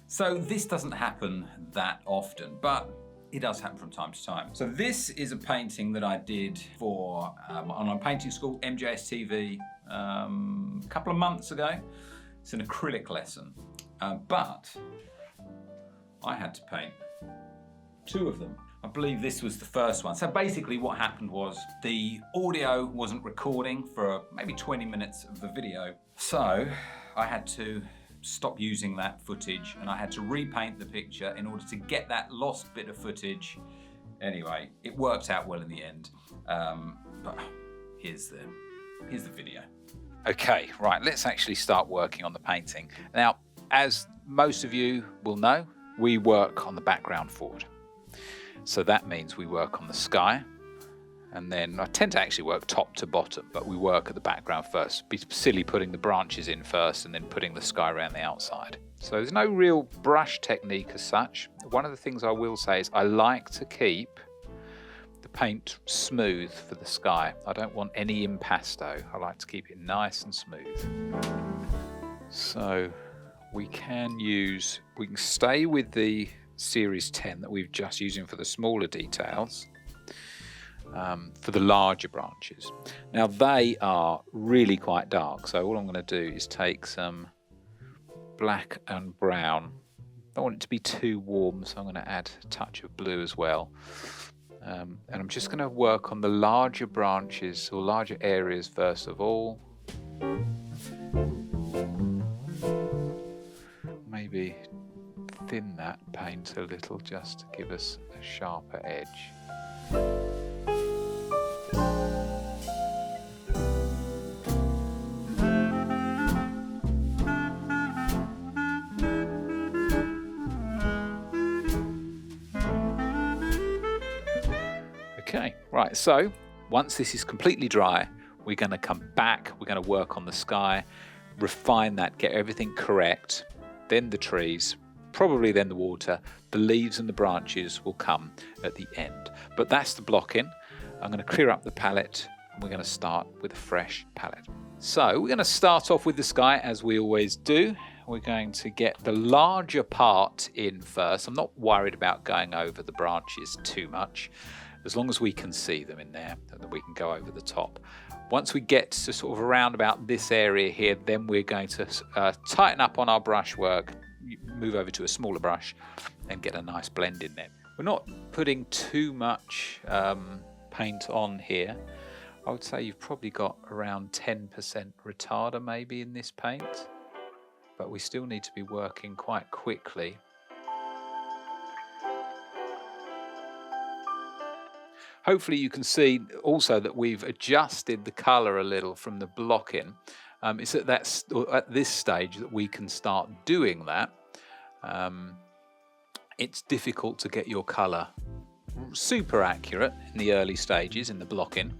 So this doesn't happen that often, but it does happen from time to time. So this is a painting that I did for on a painting school, MJS TV, a couple of months ago. It's an acrylic lesson, but I had to paint two of them. I believe this was the first one. So basically what happened was the audio wasn't recording for maybe 20 minutes of the video. So I had to stop using that footage and I had to repaint the picture in order to get that lost bit of footage. Anyway, it worked out well in the end. But here's the video. Okay, right, let's actually start working on the painting. Now, as most of you will know, we work on the background forward. So that means we work on the sky, and then I tend to actually work top to bottom, but we work at the background first. It'd be silly putting the branches in first and then putting the sky around the outside. So there's no real brush technique as such. One of the things I will say is I like to keep the paint smooth for the sky. I don't want any impasto. I like to keep it nice and smooth. So we can stay with the Series 10 that we've just using for the smaller details, for the larger branches. Now they are really quite dark, so all I'm going to do is take some black and brown. I don't want it to be too warm, so I'm going to add a touch of blue as well. And I'm just going to work on the larger branches or larger areas first of all. Maybe thin that paint a little just to give us a sharper edge. Okay, right, so once this is completely dry, we're going to come back, we're going to work on the sky, refine that, get everything correct, then the trees, probably then the water, the leaves and the branches will come at the end. But that's the blocking. I'm going to clear up the palette and we're going to start with a fresh palette. So we're going to start off with the sky as we always do. We're going to get the larger part in first. I'm not worried about going over the branches too much, as long as we can see them in there and then we can go over the top. Once we get to sort of around about this area here, then we're going to tighten up on our brushwork, move over to a smaller brush and get a nice blend in there. We're not putting too much paint on here. I would say you've probably got around 10% retarder maybe in this paint, but we still need to be working quite quickly. Hopefully you can see also that we've adjusted the colour a little from the blocking. It's at this stage that we can start doing that. It's difficult to get your colour super accurate in the early stages in the blocking.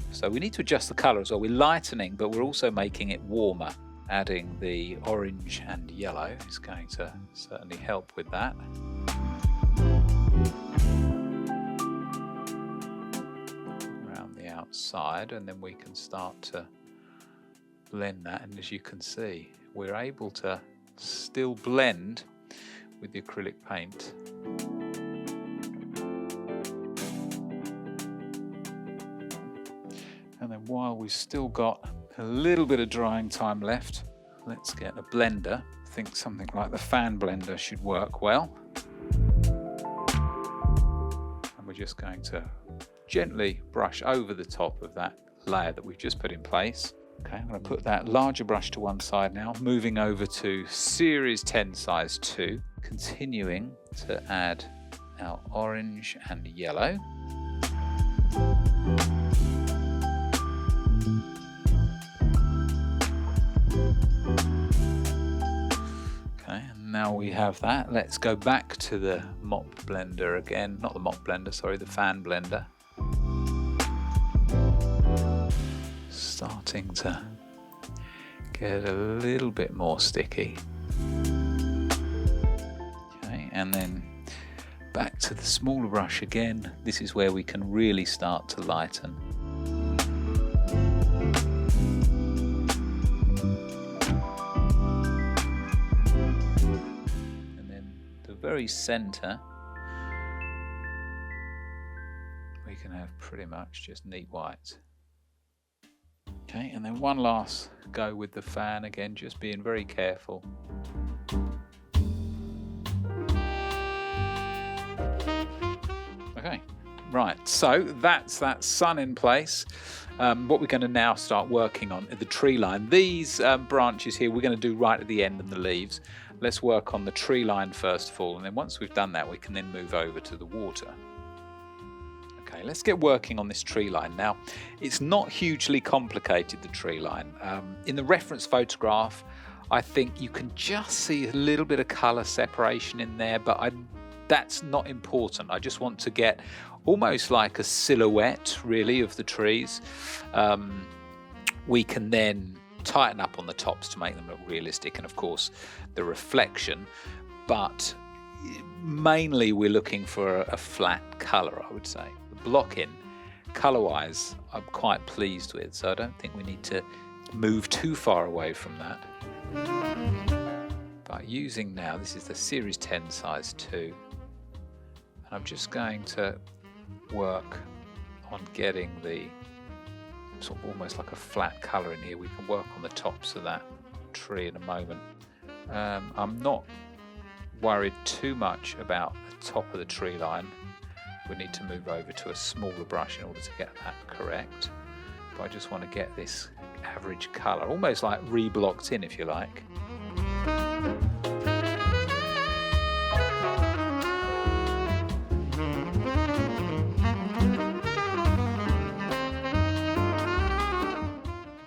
So we need to adjust the colour as well. We're lightening, but we're also making it warmer. Adding the orange and yellow is going to certainly help with that. Around the outside, and then we can start to blend that, and as you can see, we're able to still blend with the acrylic paint. And then while we've still got a little bit of drying time left, let's get a blender. I think something like the fan blender should work well. And we're just going to gently brush over the top of that layer that we've just put in place. Okay, I'm going to put that larger brush to one side now, moving over to Series 10 size 2, continuing to add our orange and yellow. Okay, and now we have that. Let's go back to the mop blender again, not the mop blender, sorry, the fan blender. Starting to get a little bit more sticky. Okay, and then back to the smaller brush again. This is where we can really start to lighten. very centre, we can have pretty much just neat whites. Okay, and then one last go with the fan again, just being very careful. Okay, right, so that's that sun in place. What we're going to now start working on the tree line. These branches here we're going to do right at the end and the leaves. Let's work on the tree line first of all, and then once we've done that we can then move over to the water. Okay, let's get working on this tree line. Now, it's not hugely complicated, the tree line. In the reference photograph, I think you can just see a little bit of colour separation in there, but that's not important. I just want to get almost like a silhouette, really, of the trees. We can then tighten up on the tops to make them look realistic, and of course, the reflection. But mainly, we're looking for a flat colour, I would say. Block-in, colour-wise, I'm quite pleased with, so I don't think we need to move too far away from that. But using now, this is the Series 10 size 2, and I'm just going to work on getting the sort of almost like a flat colour in here. We can work on the tops of that tree in a moment. I'm not worried too much about the top of the tree line. We need to move over to a smaller brush in order to get that correct. But I just want to get this average colour, almost like reblocked in, if you like.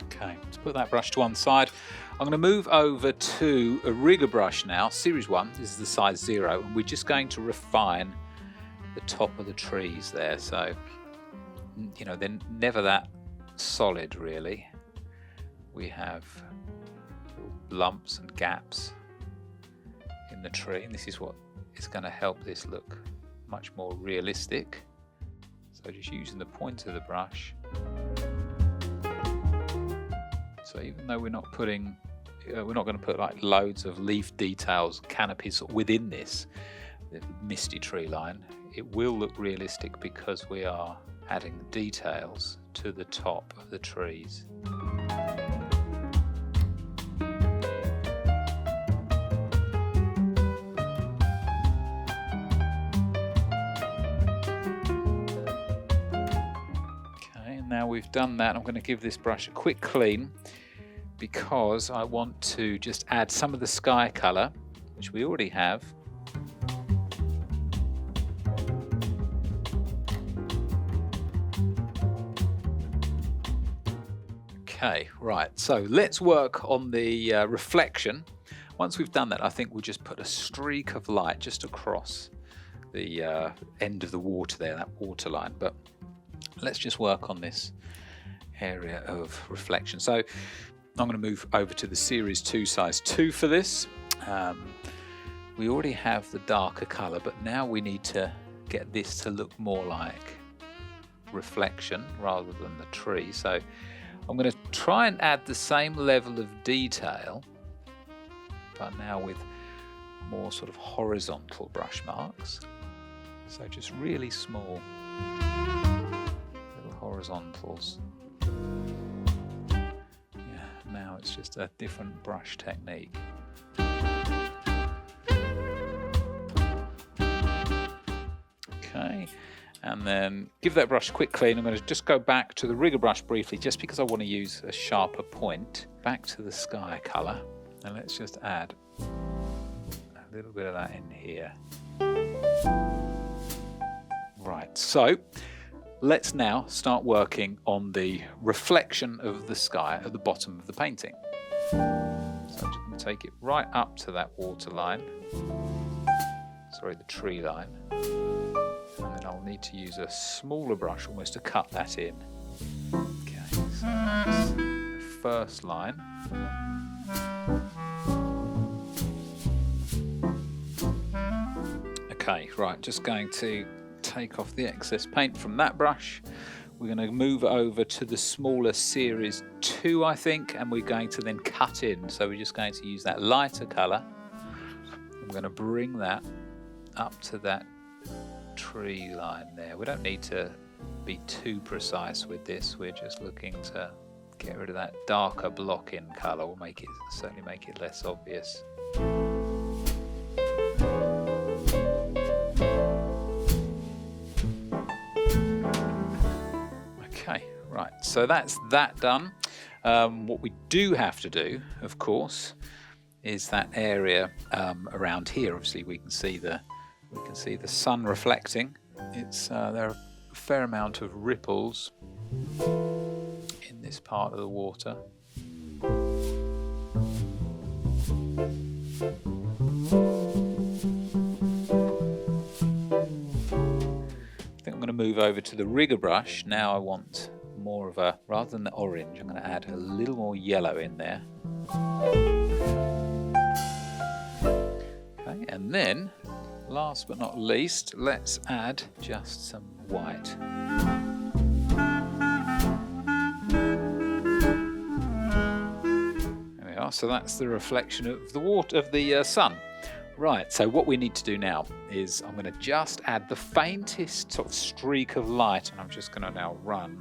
Okay, let's put that brush to one side. I'm going to move over to a rigger brush now, Series 1. This is the size 0, and we're just going to refine the top of the trees there. So, you know, they're never that solid, really. We have lumps and gaps in the tree, and this is what is going to help this look much more realistic. So just using the point of the brush. So even though we're not going to put like loads of leaf details, canopies within this misty tree line, it will look realistic because we are adding details to the top of the trees. Okay, and now we've done that, I'm going to give this brush a quick clean because I want to just add some of the sky colour, which we already have. Okay, right, so let's work on the reflection. Once we've done that, I think we'll just put a streak of light just across the end of the water there, that water line. But let's just work on this area of reflection. So I'm going to move over to the Series 2 size 2 for this. We already have the darker colour, but now we need to get this to look more like reflection rather than the tree. So I'm going to try and add the same level of detail, but now with more sort of horizontal brush marks. So just really small little horizontals. Yeah, now it's just a different brush technique. Okay. And then give that brush a quick clean. I'm going to just go back to the rigger brush briefly, just because I want to use a sharper point. Back to the sky colour, and let's just add a little bit of that in here. Right, so let's now start working on the reflection of the sky at the bottom of the painting. So I'm just going to take it right up to that water line, sorry, the tree line. And then I'll need to use a smaller brush almost to cut that in. Okay, so that's the first line. Okay, right, just going to take off the excess paint from that brush. We're going to move over to the smaller Series 2, I think, and we're going to then cut in. So we're just going to use that lighter colour. I'm going to bring that up to that tree line there. We don't need to be too precise with this. We're just looking to get rid of that darker block in colour. We'll certainly make it less obvious. Okay, right, so that's that done. What we do have to do, of course, is that area around here. Obviously, we can see the sun reflecting. There are a fair amount of ripples in this part of the water. I think I'm going to move over to the rigger brush. Now I want more of a, rather than the orange, I'm going to add a little more yellow in there. Okay, and then, last but not least, let's add just some white. There we are. So that's the reflection of the water, of the sun. Right, so what we need to do now is I'm going to just add the faintest sort of streak of light, and I'm just going to now run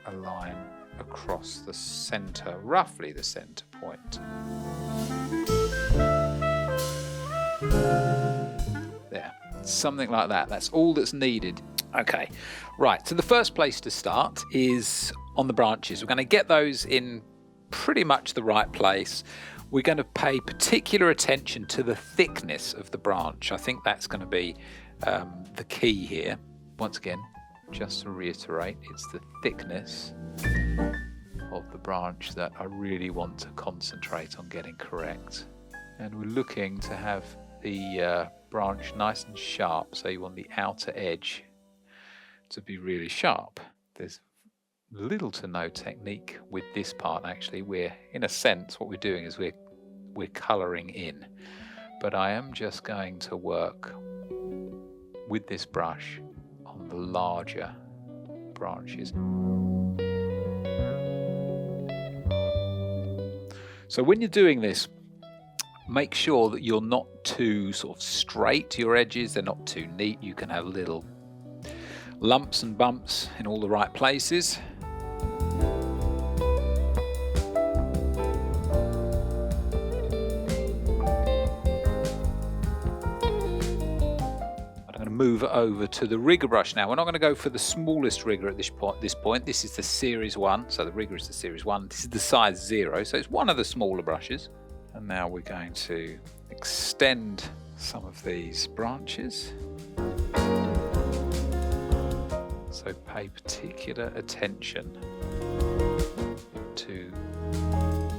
a line across the centre, roughly the centre point. There, something like that. That's all that's needed. Okay, right, so the first place to start is on the branches. We're going to get those in pretty much the right place. We're going to pay particular attention to the thickness of the branch. I think that's going to be the key here. Once again, just to reiterate, it's the thickness of the branch that I really want to concentrate on getting correct. And we're looking to have the branch nice and sharp, so you want the outer edge to be really sharp. There's little to no technique with this part actually. We're, in a sense, what we're doing is we're colouring in. But I am just going to work with this brush on the larger branches. So when you're doing this, make sure that you're not too sort of straight, your edges, they're not too neat. You can have little lumps and bumps in all the right places. Move over to the rigger brush now. We're not going to go for the smallest rigger at this point. This is the series 1, so the rigger is the series 1. This is the size 0, so it's one of the smaller brushes. And now we're going to extend some of these branches. So pay particular attention to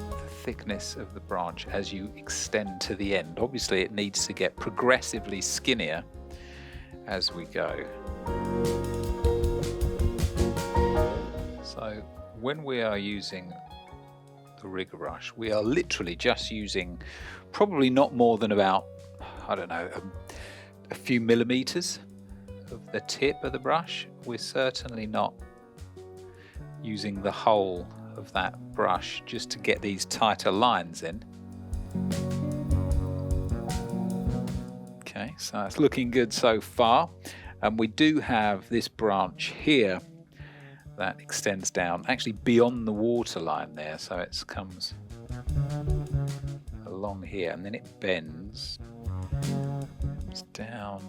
the thickness of the branch as you extend to the end. Obviously, it needs to get progressively skinnier as we go. So when we are using the rigger brush, we are literally just using probably not more than about, I don't know, a few millimeters of the tip of the brush. We're certainly not using the whole of that brush just to get these tighter lines in. Okay, so it's looking good so far. And we do have this branch here that extends down, actually beyond the water line there. So it comes along here and then it bends down.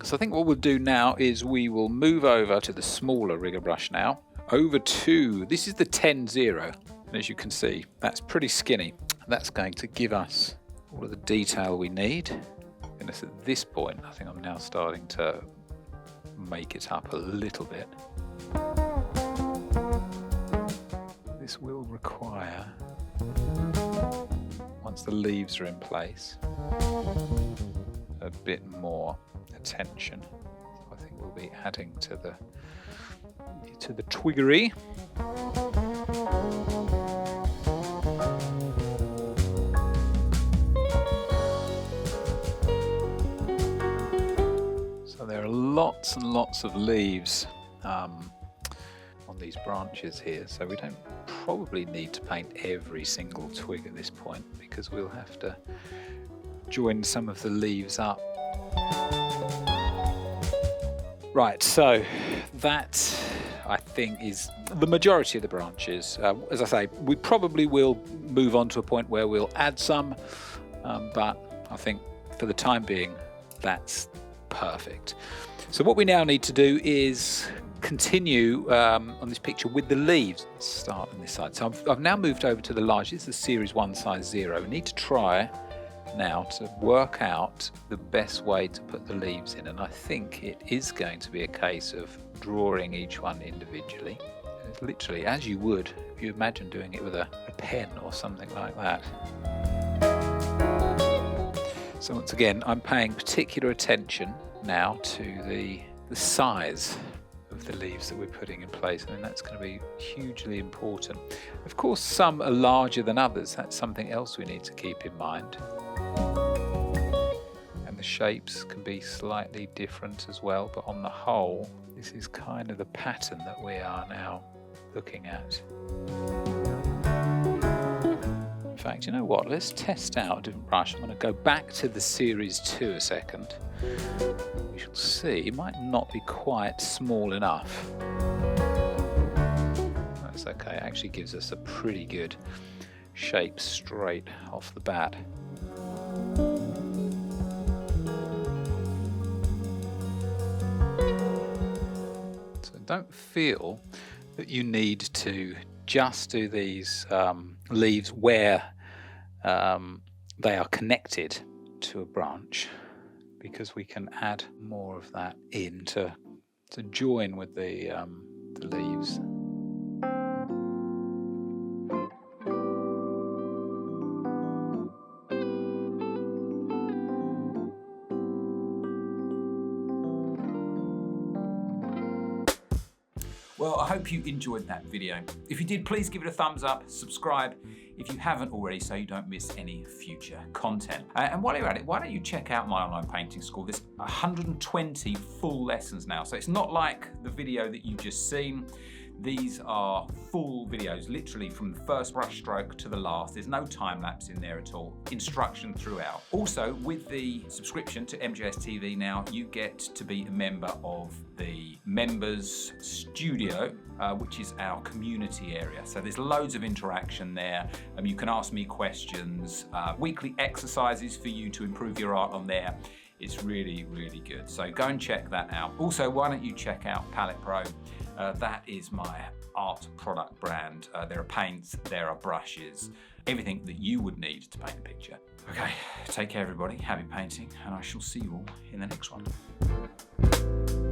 So I think what we'll do now is we will move over to the smaller rigger brush now. Over to, this is the 10-0. And as you can see, that's pretty skinny. That's going to give us all of the detail we need. And at this point, I think I'm now starting to make it up a little bit. This will require, once the leaves are in place, a bit more attention. So I think we'll be adding to the twiggery. lots and lots of leaves on these branches here, so we don't probably need to paint every single twig at this point, because we'll have to join some of the leaves up. Right, so that I think is the majority of the branches. As I say, we probably will move on to a point where we'll add some, but I think for the time being that's perfect. So what we now need to do is continue on this picture with the leaves. Let's start on this side. So I've now moved over to the large. This is the Series 1 size 0. We need to try now to work out the best way to put the leaves in, and I think it is going to be a case of drawing each one individually. It's literally as you would if you imagine doing it with a pen or something like that. So once again, I'm paying particular attention now to the size of the leaves that we're putting in place. I mean, that's going to be hugely important. Of course, some are larger than others. That's something else we need to keep in mind. And the shapes can be slightly different as well, but on the whole, this is kind of the pattern that we are now looking at. In fact, you know what? Let's test out a different brush. I'm going to go back to the Series 2 a second. We shall see. It might not be quite small enough. That's okay. It actually gives us a pretty good shape straight off the bat. So don't feel that you need to just do these leaves where they are connected to a branch, because we can add more of that in to join with the leaves. Well, I hope you enjoyed that video. If you did, please give it a thumbs up, subscribe if you haven't already, so you don't miss any future content. And while you're at it, why don't you check out my online painting school? There's 120 full lessons now, so it's not like the video that you've just seen. These are full videos, literally from the first brush stroke to the last. There's no time lapse in there at all. Instruction throughout. Also, with the subscription to MJS TV now, you get to be a member of the Members Studio, which is our community area. So there's loads of interaction there. You can ask me questions, weekly exercises for you to improve your art on there. It's really, really good. So go and check that out. Also, why don't you check out Palette Pro? That is my art product brand. There are paints, there are brushes, everything that you would need to paint a picture. Okay, take care everybody, happy painting, and I shall see you all in the next one.